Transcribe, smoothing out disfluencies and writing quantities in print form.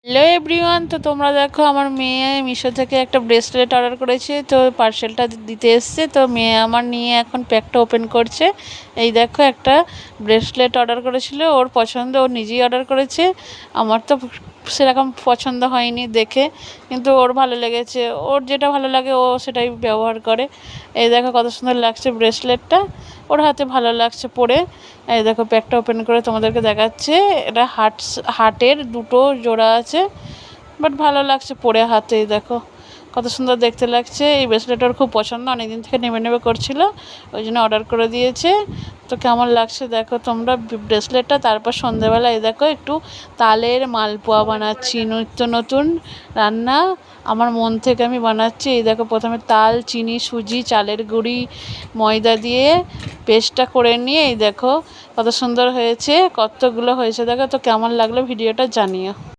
Hello everyone, তো তোমরা দেখো আমার মেয়ে মিশো থেকে একটা ব্রেসলেট অর্ডার করেছে, তো পার্সেলটা দিতে এসছে। তো মেয়ে আমার নিয়ে এখন প্যাকটা ওপেন করছে। এই দেখো একটা ব্রেসলেট অর্ডার করেছিল, ওর পছন্দ, ও নিজেই অর্ডার করেছে। আমার তো সেরকম পছন্দ হয়নি দেখে, কিন্তু ওর ভালো লেগেছে। ওর যেটা ভালো লাগে ও সেটাই ব্যবহার করে। এই দেখো কত সুন্দর লাগছে ব্রেসলেটটা, ওর হাতে ভালো লাগছে পরে। এই দেখো প্যাকটা ওপেন করে তোমাদেরকে দেখাচ্ছে। এটা হার্টের দুটো জোড়া আছে, বাট ভালো লাগছে পরে হাতে। দেখো কত সুন্দর দেখতে লাগছে। এই ব্রেসলেটটা ওর খুব পছন্দ, অনেকদিন থেকে নেবে করছিল, ওই জন্য অর্ডার করে দিয়েছে। তো কেমন লাগছে দেখো তোমরা ব্রেসলেটটা। তারপর সন্ধ্যেবেলা এই দেখো একটু তালের মালপোয়া বানাচ্ছি, নিত্য নতুন রান্না, আমার মন থেকে আমি বানাচ্ছি। এই দেখো প্রথমে তাল, চিনি, সুজি, চালের গুঁড়ি, ময়দা দিয়ে পেস্টটা করে নিয়ে এই দেখো কত সুন্দর হয়েছে, কতগুলো হয়েছে দেখো। তো কেমন লাগলো ভিডিওটা জানিও।